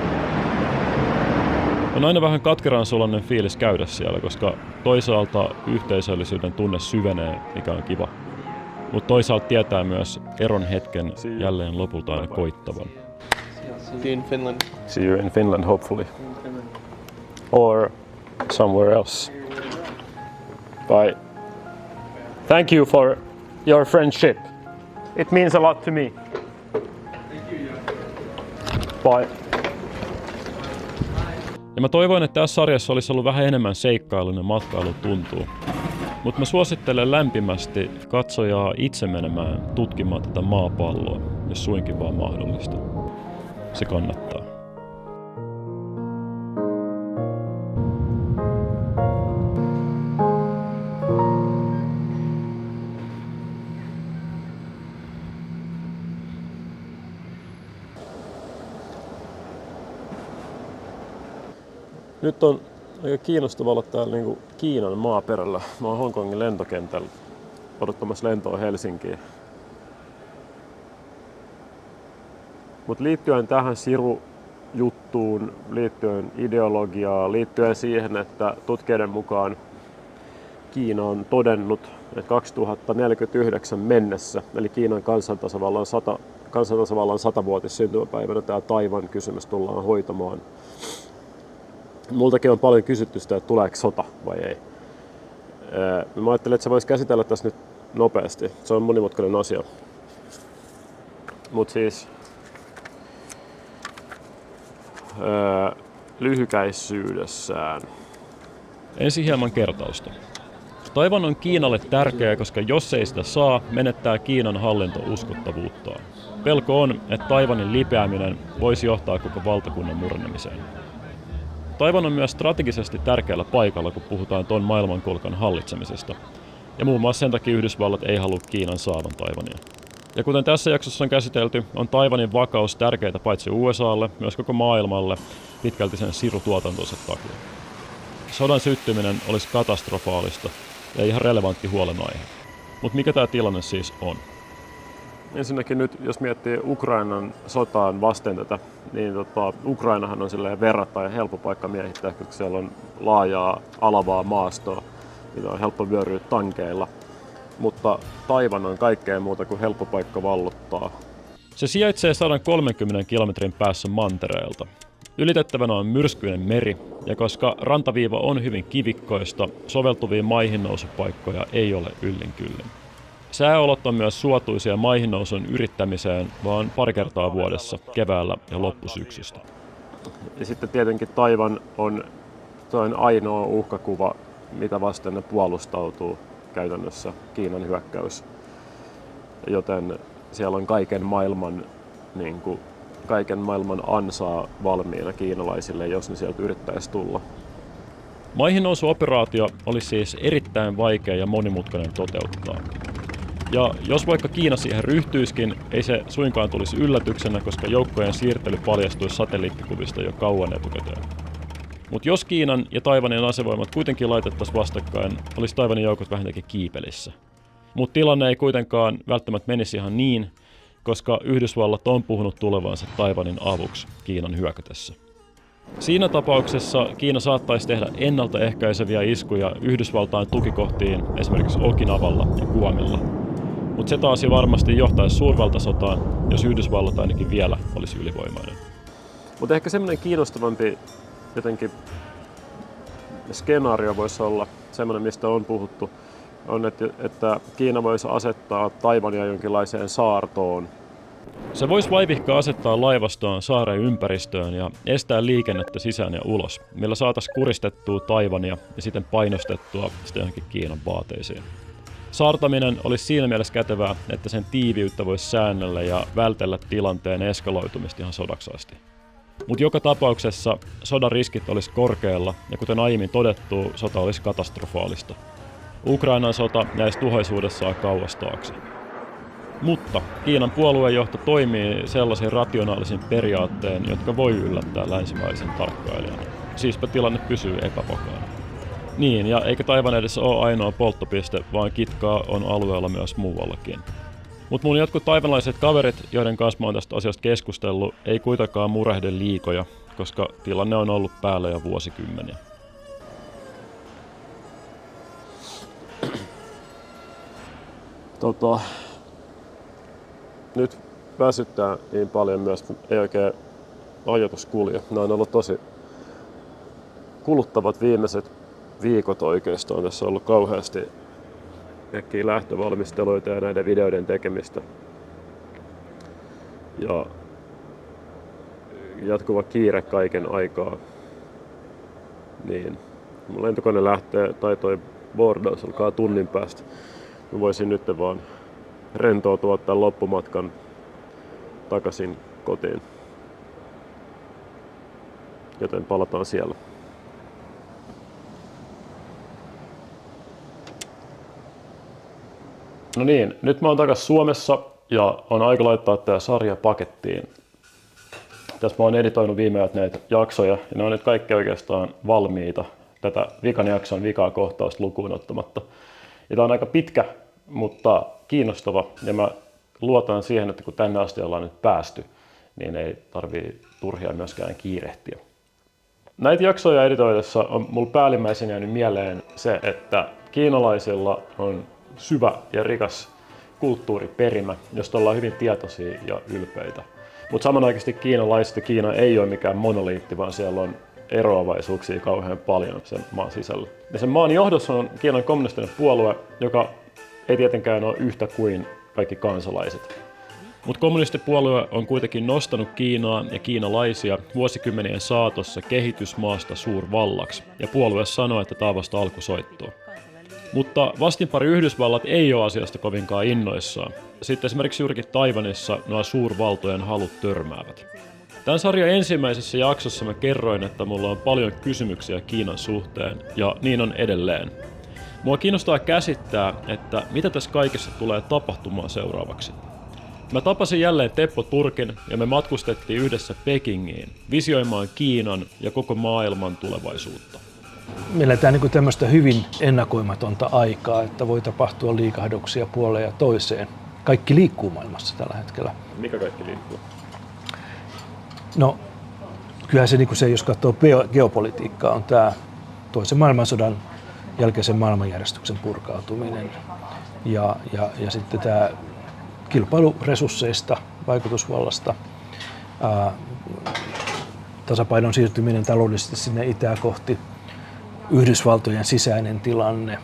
B: On aina vähän katkeran sulainen fiilis käydä siellä, koska toisaalta yhteisöllisyyden tunne syvenee, mikä on kiva. Mutta toisaalta tietää myös eron hetken jälleen lopulta aina koittavan.
A: See you in Finland, hopefully. Or somewhere else. Bye. Thank you for your friendship. It means a lot to me. Bye.
B: Ja mä toivoin, että tässä sarjassa olisi ollut vähän enemmän seikkailun matkailu tuntuu. Mutta mä suosittelen lämpimästi katsojaa itse menemään tutkimaan tätä maapalloa, jos suinkin vaan mahdollista. Se kannattaa.
A: Nyt on aika kiinnostavaa olla täällä niin kuin Kiinan maaperällä. Mä oon Hongkongin lentokentällä odottamassa lentoa Helsinkiin. Mut liittyen tähän sirujuttuun, liittyen ideologiaan, liittyen siihen, että tutkijoiden mukaan Kiina on todennut, että 2049 mennessä, eli Kiinan kansantasavallan 100-vuotis syntymäpäivänä tämä Taiwan kysymys tullaan hoitamaan. Multakin on paljon kysytty sitä, että tuleeko sota vai ei. Mä ajattelin, että se voisi käsitellä tässä nyt nopeasti. Se on monimutkainen asia. Mut siis lyhykäisyydessään.
B: Ensin hieman kertausta. Taiwan on Kiinalle tärkeä, koska jos ei sitä saa, menettää Kiinan hallinto uskottavuuttaan. Pelko on, että Taiwanin lipeäminen voisi johtaa koko valtakunnan murenemiseen. Taiwan on myös strategisesti tärkeällä paikalla, kun puhutaan tuon maailmankolkan hallitsemisesta. Ja muun muassa sen takia Yhdysvallat ei halua Kiinan saavan Taiwania. Ja kuten tässä jaksossa on käsitelty, on Taiwanin vakaus tärkeää paitsi USAlle, myös koko maailmalle, pitkälti sen sirutuotantonsa takia. Sodan syttyminen olisi katastrofaalista ja ihan relevantti huolenaihe. Mutta mikä tämä tilanne siis on?
A: Ensinnäkin nyt, jos miettii Ukrainan sotaan vasten tätä, niin Ukrainahan on silleen verrattain helppo paikka miehittää, koska siellä on laajaa alavaa maastoa, mitä on helppo vyöryä tankeilla. Mutta Taiwan on kaikkea muuta kuin helppo paikka vallottaa.
B: Se sijaitsee 130 kilometrin päässä mantereelta. Ylitettävänä on myrskyinen meri, ja koska rantaviiva on hyvin kivikkoista, soveltuvia maihinnousupaikkoja ei ole yllin kyllin. Sääolot on myös suotuisia maihinnousun yrittämiseen vaan pari kertaa vuodessa, keväällä ja loppusyksystä.
A: Ja sitten tietenkin Taiwan on ainoa uhkakuva, mitä vasten ne puolustautuu käytännössä Kiinan hyökkäys. Joten siellä on kaiken maailman ansaa valmiina kiinalaisille, jos ne sieltä yrittäisi tulla.
B: Maihinnousuoperaatio olisi siis erittäin vaikea ja monimutkainen toteuttaa. Ja jos vaikka Kiina siihen ryhtyisikin, ei se suinkaan tulisi yllätyksenä, koska joukkojen siirtely paljastuisi satelliittikuvista jo kauan etukäteen. Mutta jos Kiinan ja Taiwanin asevoimat kuitenkin laitettaisiin vastakkain, olisi Taiwanin joukot vähintäänkin kiipelissä. Mutta tilanne ei kuitenkaan välttämättä menisi ihan niin, koska Yhdysvallat on puhunut tulevansa Taiwanin avuksi Kiinan hyökätessä. Siinä tapauksessa Kiina saattaisi tehdä ennaltaehkäiseviä iskuja Yhdysvaltain tukikohtiin esimerkiksi Okinawalla ja Guamilla. Mutta se taas jo varmasti johtaisi suurvaltasotaan, jos Yhdysvallat ainakin vielä olisi ylivoimainen.
A: Mutta ehkä semmoinen kiinnostavampi jotenkin skenaario voisi olla semmoinen, mistä on puhuttu, on, että Kiina voisi asettaa Taiwania jonkinlaiseen saartoon.
B: Se voisi vaivihkaa asettaa laivastoon saaren ympäristöön ja estää liikennettä sisään ja ulos, millä saataisiin kuristettua Taiwania ja siten painostettua sitä johonkin Kiinan vaateisiin. Saartaminen olisi siinä mielessä kätevää, että sen tiiviyttä voisi säännellä ja vältellä tilanteen eskaloitumista ihan sodaksi asti. Mutta joka tapauksessa sodan riskit olisi korkealla ja kuten aiemmin todettu, sota olisi katastrofaalista. Ukrainan sota jäisi tuhoisuudessaan kauas taakse. Mutta Kiinan puoluejohto toimii sellaisin rationaalisin periaatteen, jotka voi yllättää länsimaisen tarkkailijan. Siispä tilanne pysyy epävakaana. Niin, ja eikä Taiwan edessä ole ainoa polttopiste, vaan kitkaa on alueella myös muuallakin. Mutta mun jotkut taiwanlaiset kaverit, joiden kanssa mä oon tästä asiasta keskustellut, ei kuitenkaan murehde liikoja, koska tilanne on ollut päällä jo vuosikymmeniä.
A: Nyt väsyttää niin paljon myös, ei oikein ajatus kulje. Nämä on ollut tosi kuluttavat viimeiset viikot oikeastaan. Tässä on ollut kauheasti kaikkia lähtövalmisteluita ja näiden videoiden tekemistä. Ja jatkuva kiire kaiken aikaa. Niin. Mun lentokone lähtee, tai toi boardaus alkaa tunnin päästä. Mä voisin nyt vaan rentoutua tämän loppumatkan takaisin kotiin. Joten palataan siellä. No niin, nyt mä oon takaisin Suomessa ja on aika laittaa tää sarja pakettiin. Tässä mä oon editoinut viime ajan näitä jaksoja ja ne on nyt kaikki oikeastaan valmiita. Tätä vikan jakson vikaa kohtausta lukuun ottamatta. Ja tää on aika pitkä, mutta kiinnostava ja mä luotan siihen, että kun tänne asti ollaan nyt päästy, niin ei tarvii turhia myöskään kiirehtiä. Näitä jaksoja editoidessa on mulla päällimmäisenä jäänyt mieleen se, että kiinalaisilla on syvä ja rikas kulttuuriperimä, josta ollaan hyvin tietoisia ja ylpeitä. Mutta samanaikaisesti kiinalaiset ja Kiina ei ole mikään monoliitti, vaan siellä on eroavaisuuksia kauhean paljon sen maan sisällä. Ja sen maan johdossa on Kiinan kommunistinen puolue, joka ei tietenkään ole yhtä kuin kaikki kansalaiset. Mutta kommunistipuolue on kuitenkin nostanut Kiinaa ja kiinalaisia vuosikymmenien saatossa kehitysmaasta suurvallaksi, ja puolue sanoo, että tämä vasta alkusoittoa.
B: Mutta vastinpari Yhdysvallat ei ole asiasta kovinkaan innoissaan. Sitten esimerkiksi juurikin Taiwanissa nuo suurvaltojen halut törmäävät. Tämän sarjan ensimmäisessä jaksossa mä kerroin, että mulla on paljon kysymyksiä Kiinan suhteen, ja niin on edelleen. Mua kiinnostaa käsittää, että mitä tässä kaikessa tulee tapahtumaan seuraavaksi. Mä tapasin jälleen Teppo Turkin ja me matkustettiin yhdessä Pekingiin visioimaan Kiinan ja koko maailman tulevaisuutta.
I: Me eletään niin tämmöistä hyvin ennakoimatonta aikaa, että voi tapahtua liikahduksia puoleen ja toiseen. Kaikki liikkuu maailmassa tällä hetkellä.
B: Mikä kaikki liikkuu?
I: No, kyllähän se, niin se jos katsoo geopolitiikkaa, on tämä toisen maailmansodan jälkeisen maailmanjärjestyksen purkautuminen ja sitten tämä kilpailu resursseista, vaikutusvallasta, tasapainon siirtyminen taloudellisesti sinne itää kohti, Yhdysvaltojen sisäinen tilanne,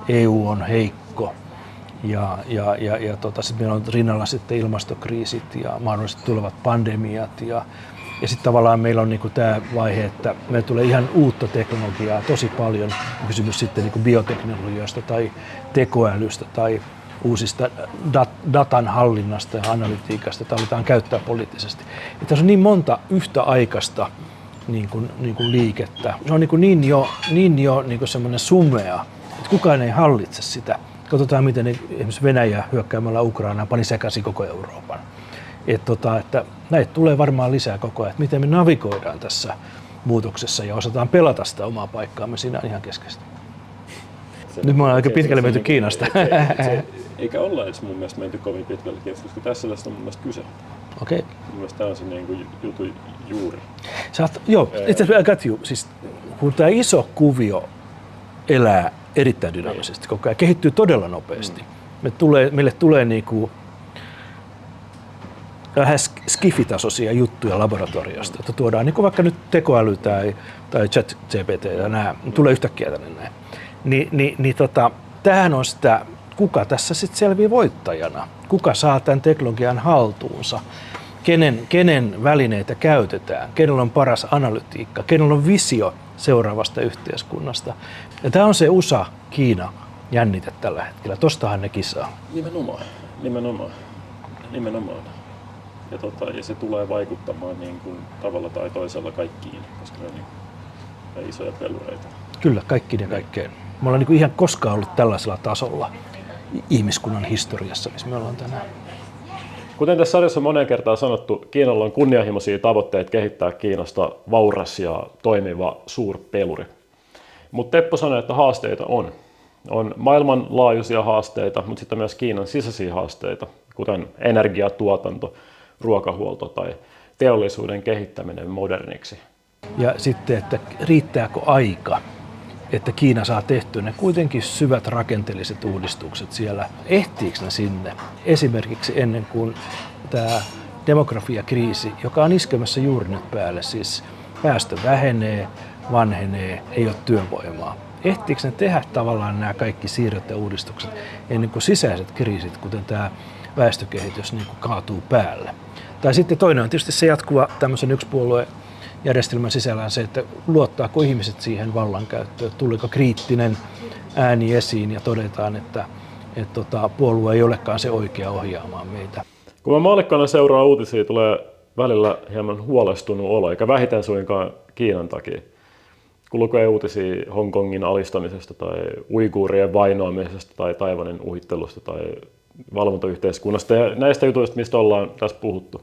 I: EU on heikko ja sitten meillä on rinnalla sitten ilmastokriisit ja mahdollisesti tulevat pandemiat ja sitten tavallaan meillä on niinku tämä vaihe, että meillä tulee ihan uutta teknologiaa tosi paljon, kysymys sitten niinku bioteknologiasta tai tekoälystä tai uusista datan hallinnasta ja analytiikasta, jota aletaan käyttää poliittisesti. Ja tässä on niin monta yhtäaikaista niin kuin liikettä. Se on niin jo semmoinen sumea, että kukaan ei hallitse sitä. Katsotaan, miten esimerkiksi Venäjä hyökkäämällä Ukrainaan pani sekaisin koko Euroopan. Että näitä tulee varmaan lisää koko ajan. Että miten me navigoidaan tässä muutoksessa ja osataan pelata sitä omaa paikkaamme, siinä on ihan keskeistä. Nyt me ollaan aika pitkälle menty Kiinasta.
B: Eikä olla edes mun mielestä menty kovin pitkälle Kiinasta, koska tässä on mun mielestä kyse.
I: Okei.
B: Mun mielestä tämä on se niin jutun juuri.
I: Joo, itse asiassa siis kun tämä iso kuvio elää erittäin dynaamisesti koko ajan, kehittyy todella nopeasti. Meille tulee niinku vähän skifitasoisia juttuja laboratoriosta, että tuodaan niin kuin vaikka nyt tekoäly tai ChatGPT ja nämä, tulee yhtäkkiä tänne näin. Tämähän on sitä, kuka tässä sitten selvii voittajana, kuka saa tämän teknologian haltuunsa, kenen välineitä käytetään, kenellä on paras analytiikka, kenellä on visio seuraavasta yhteiskunnasta. Ja tämä on se USA-Kiina jännite tällä hetkellä, tostahan ne kisaa.
B: Nimenomaan. Ja se tulee vaikuttamaan niin kuin tavalla tai toisella kaikkiin, koska ne on niin isoja pelureita.
I: Kyllä, kaikkiin ja kaikkeen. Me ollaan niin ihan koskaan ollut tällaisella tasolla ihmiskunnan historiassa, missä me ollaan tänään.
B: Kuten tässä sarjassa on moneen kertaan sanottu, Kiinalla on kunnianhimoisia tavoitteita kehittää Kiinasta vauras ja toimiva suurpeluri. Mutta Teppo sanoi, että haasteita on. On maailmanlaajuisia haasteita, mutta sitten myös Kiinan sisäisiä haasteita, kuten energiatuotanto, ruokahuolto tai teollisuuden kehittäminen moderniksi.
I: Ja sitten, että riittääkö aika, että Kiina saa tehtyä ne kuitenkin syvät rakenteelliset uudistukset siellä. Ehtiikö ne sinne esimerkiksi ennen kuin tämä demografiakriisi, joka on iskemässä juuri nyt päälle, siis väestö vähenee, vanhenee, ei ole työvoimaa. Ehtiikö ne tehdä tavallaan nämä kaikki siirrot ja uudistukset ennen kuin sisäiset kriisit, kuten tämä väestökehitys, niin kuin kaatuu päälle? Tai sitten toinen on tietysti se jatkuva tämmöisen yksipuoluejärjestelmän sisällään se, että luottaako ihmiset siihen vallankäyttöön, tuliko kriittinen ääni esiin ja todetaan, että puolue ei olekaan se oikea ohjaamaan meitä.
B: Kun mä maallikkona seuraa uutisia, tulee välillä hieman huolestunut olo, eikä vähiten suinkaan Kiinan takia. Kun lukee uutisia Hongkongin alistamisesta tai uiguurien vainoamisesta tai Taiwanin uhittelusta tai valvontayhteiskunnasta ja näistä jutuista, mistä ollaan tässä puhuttu.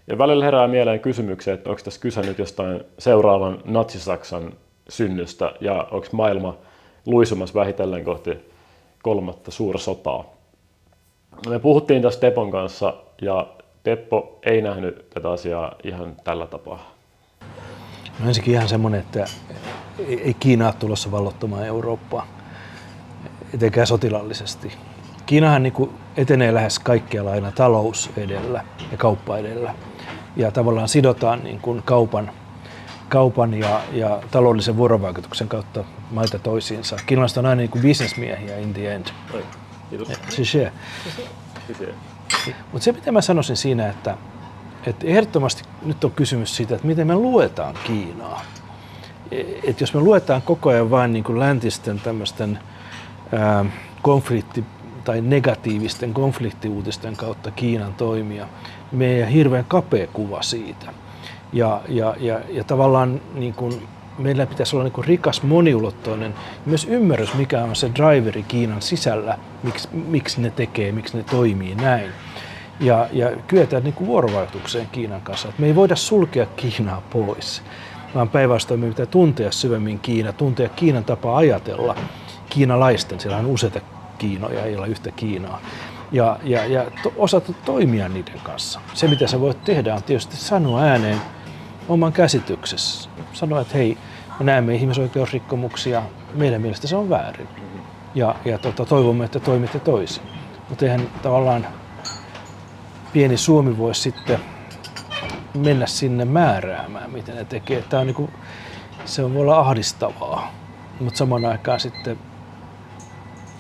B: Ja välillä herää mieleen kysymyksiä, että onko tässä kyse nyt jostain seuraavan Natsi-Saksan synnystä ja onko maailma luisumassa vähitellen kohti kolmatta suursotaa. Me puhuttiin tästä Tepon kanssa ja Teppo ei nähnyt tätä asiaa ihan tällä tapaa.
I: No ensinnäkin ihan semmoinen, että ei Kiina ole tulossa valloittamaan Eurooppaa, etenkään sotilaallisesti. Kiinahan niin kuin etenee lähes kaikkialla aina talous edellä ja kauppa edellä. Ja tavallaan sidotaan niin kuin kaupan ja taloudellisen vuorovaikutuksen kautta maita toisiinsa. Kiinalaiset on aina niin kuin bisnesmiehiä in the end. Mutta se mitä mä sanoisin siinä, että ehdottomasti nyt on kysymys siitä, että miten me luetaan Kiinaa. Että jos me luetaan koko ajan vain niin kuin läntisten tämmöisten konflikti tai negatiivisten konfliktiuutisten kautta Kiinan toimia. Meidän hirveän kapea kuva siitä. Ja tavallaan niin kuin meillä pitäisi olla niin kuin rikas, moniulotteinen myös ymmärrys, mikä on se driveri Kiinan sisällä, miksi ne tekee, miksi ne toimii näin. Ja kyetään niin kuin vuorovaikutukseen Kiinan kanssa. Et me ei voida sulkea Kiinaa pois, vaan päinvastoin me pitää tuntea syvemmin Kiina, tuntea Kiinan tapaa ajatella kiinalaisten. Siellä on useita Kiinoja, ei ole yhtä Kiinaa. Ja osata toimia niiden kanssa. Se, mitä sä voit tehdä, on tietysti sanoa ääneen oman käsityksessä. Sanoa, että hei, me näemme ihmisoikeusrikkomuksia, meidän mielestä se on väärin. Ja toivomme, että toimitte toisin. Mutta eihän tavallaan pieni Suomi voi sitten mennä sinne määräämään, miten ne tekee. Tämä on niin kuin, se voi olla ahdistavaa, mutta samaan aikaan sitten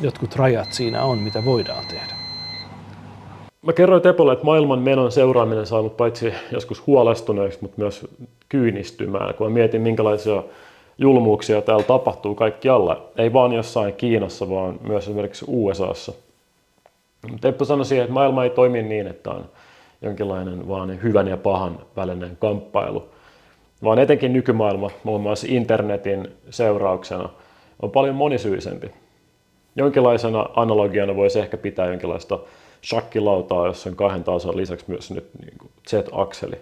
I: jotkut rajat siinä on, mitä voidaan tehdä.
A: Mä kerroin Tepolle, että maailman menon seuraaminen saa mut paitsi joskus huolestuneeksi, mutta myös kyynistymään, kun mä mietin, minkälaisia julmuuksia täällä tapahtuu kaikkialla. Ei vaan jossain Kiinassa, vaan myös esimerkiksi USAssa. Teppo sanoi siihen, että maailma ei toimi niin, että on jonkinlainen vaan hyvän ja pahan välinen kamppailu, vaan etenkin nykymaailma, muun muassa internetin seurauksena, on paljon monisyisempi. Jonkinlaisena analogiana voisi ehkä pitää jonkinlaista shakkilautaa, jossa on 2 tason lisäksi myös nyt niin kuin Z-akseli.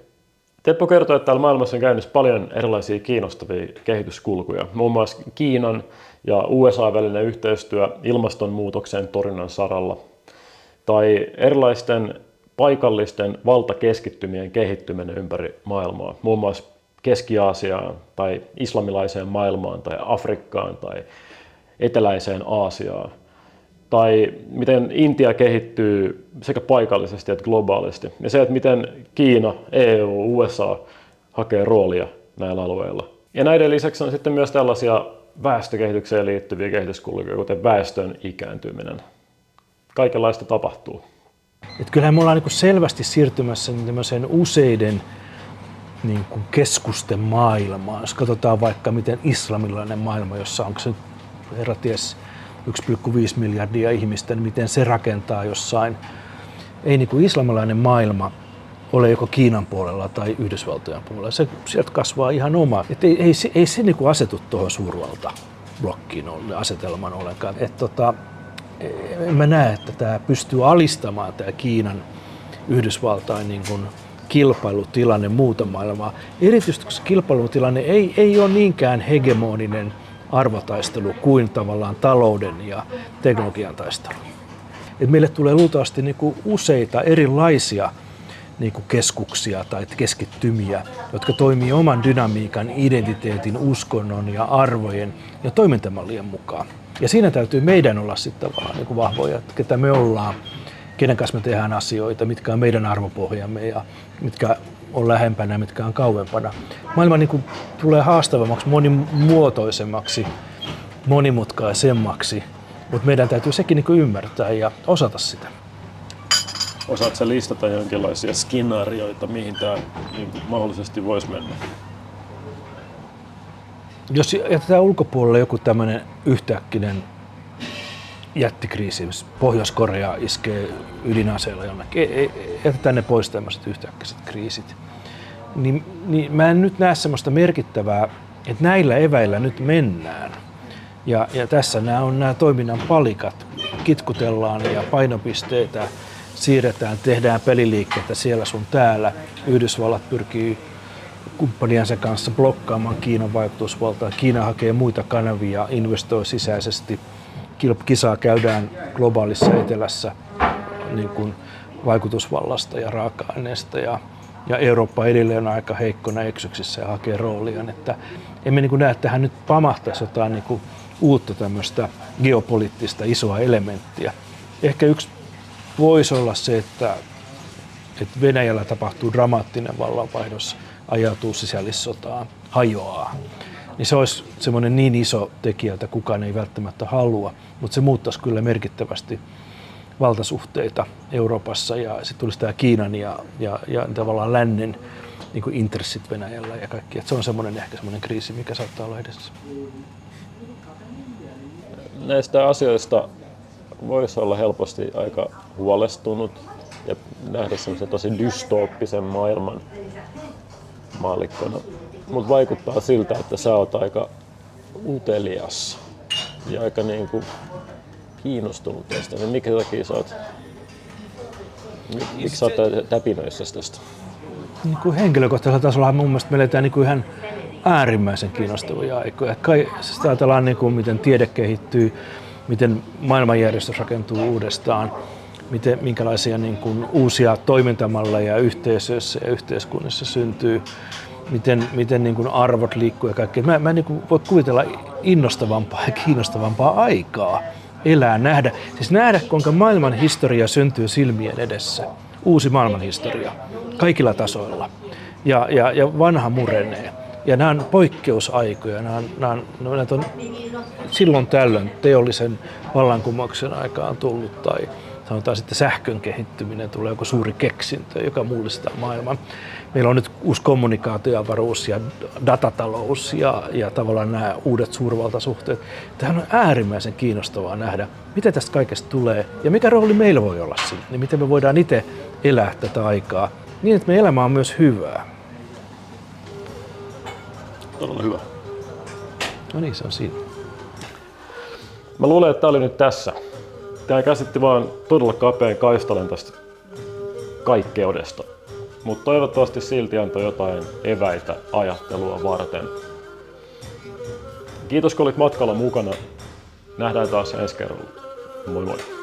A: Teppo kertoo, että täällä maailmassa on käynnissä paljon erilaisia kiinnostavia kehityskulkuja. Muun muassa Kiinan ja USA välinen yhteistyö ilmastonmuutoksen torjunnan saralla. Tai erilaisten paikallisten valtakeskittymien kehittyminen ympäri maailmaa. Muun muassa Keski-Aasiaan tai islamilaiseen maailmaan tai Afrikkaan tai eteläiseen Aasiaan. Tai miten Intia kehittyy sekä paikallisesti että globaalisti. Ja se, että miten Kiina, EU, USA hakee roolia näillä alueilla. Ja näiden lisäksi on sitten myös tällaisia väestökehitykseen liittyviä kehityskulkuja, kuten väestön ikääntyminen. Kaikenlaista tapahtuu.
I: Et kyllähän me ollaan niin kuin selvästi siirtymässä tämmöiseen useiden niin kuin keskusten maailmaan. Jos katsotaan vaikka miten islamilainen maailma, jossa onko se herra ties 1,5 miljardia ihmistä, niin miten se rakentaa jossain. Ei niin kuin islamilainen maailma ole joko Kiinan puolella tai Yhdysvaltojen puolella. Se sieltä kasvaa ihan oma. Et ei se niin kuin asetu tuohon suurvaltablokkiin asetelman ollenkaan. En mä näe, että tämä pystyy alistamaan tämä Kiinan Yhdysvaltain niin kuin kilpailutilanne muuta maailmaa. Erityisesti koska kilpailutilanne ei ole niinkään hegemoninen arvotaistelu kuin tavallaan talouden ja teknologian taistelu. Et meille tulee luultavasti niin kuin useita erilaisia niin kuin keskuksia tai keskittymiä, jotka toimii oman dynamiikan, identiteetin, uskonnon ja arvojen ja toimintamallien mukaan. Ja siinä täytyy meidän olla sitten tavallaan niin kuin vahvoja, että ketä me ollaan, kenen kanssa me tehdään asioita, mitkä on meidän arvopohjamme ja mitkä on lähempänä, mitkä on kauempana. Maailma niin kuin tulee haastavammaksi, monimuotoisemmaksi, monimutkaisemmaksi, mutta meidän täytyy sekin niin kuin ymmärtää ja osata sitä.
A: Osaatko sä listata jonkinlaisia skenaarioita, mihin tämä niin mahdollisesti voisi mennä?
I: Jos jätetään ulkopuolelle joku tämmöinen yhtäkkinen jättikriisi, Pohjois-Korea iskee ydinaseella jonnekin, jätetään ne pois tämmöiset yhtäkkiset kriisit, niin mä en nyt näe semmoista merkittävää, että näillä eväillä nyt mennään. Ja tässä nämä toiminnan palikat, kitkutellaan ja painopisteitä siirretään, tehdään peliliikkeitä siellä sun täällä. Yhdysvallat pyrkii kumppaniensa kanssa blokkaamaan Kiinan vaikutusvaltaa. Kiina hakee muita kanavia, investoi sisäisesti. Kisaa käydään globaalissa etelässä niin kuin vaikutusvallasta ja raaka-aineesta. Ja Eurooppa edelleen on aika heikkona eksyksissä ja hakee rooliaan. Että emme niin kuin näe, että tähän nyt pamahtaisi jotain niin kuin uutta tämmöistä geopoliittista isoa elementtiä. Ehkä yksi voisi olla se, että Venäjällä tapahtuu dramaattinen vallanvaihdos, ajautuu sisällissotaan, hajoaa. Niin se olisi semmoinen niin iso tekijä, että kukaan ei välttämättä halua, mutta se muuttaisi kyllä merkittävästi valtasuhteita Euroopassa ja sitten tulisi tämä Kiinan ja tavallaan lännen niin kuin intressit Venäjällä ja kaikki. Et se on semmoinen ehkä semmoinen kriisi, mikä saattaa olla edessä.
B: näistä asioista voisi olla helposti aika huolestunut ja nähdä semmoisen tosi dystooppisen maailman maallikkona. Mutta vaikuttaa siltä, että sä oot aika utelias ja aika niinku kiinnostunut tästä. Niin minkä takia sä oot, miksi sä oot täpinöissä tästä?
I: Niin kuin henkilökohtaisella tasolla mun mielestä me eletään niin kuin ihan äärimmäisen kiinnostavia aikoja. Siis ajatellaan, niin kuin, miten tiede kehittyy, miten maailmanjärjestys rakentuu uudestaan, minkälaisia niin kuin, uusia toimintamalleja yhteisöissä ja yhteiskunnissa syntyy, miten niin kuin, arvot liikkuu ja kaikkea. Mä en niin kuin, voi kuvitella innostavampaa ja kiinnostavampaa aikaa elää, nähdä kuinka maailman historia syntyy silmien edessä. Uusi maailmanhistoria kaikilla tasoilla ja vanha murenee. Ja nämä on poikkeusaikoja, nämä on silloin tällöin teollisen vallankumouksen aikaan tullut tai sanotaan sitten sähkön kehittyminen, tulee joku suuri keksintö, joka mullistaa maailman. Meillä on nyt uusi kommunikaatioavaruus ja datatalous ja tavallaan nämä uudet suurvaltasuhteet. Tämähän on äärimmäisen kiinnostavaa nähdä, mitä tästä kaikesta tulee ja mikä rooli meillä voi olla siinä. Niin miten me voidaan itse elää tätä aikaa niin, että meidän elämä on myös hyvää.
B: Todella hyvä.
I: No niin, se on siinä.
B: Mä luulen, että tää oli nyt tässä. Tää käsitti vaan todella kapean kaistalen tästä kaikkeudesta. Mutta toivottavasti silti antoi jotain eväitä ajattelua varten. Kiitos kun olit matkalla mukana. Nähdään taas ensi kerralla. Moi moi.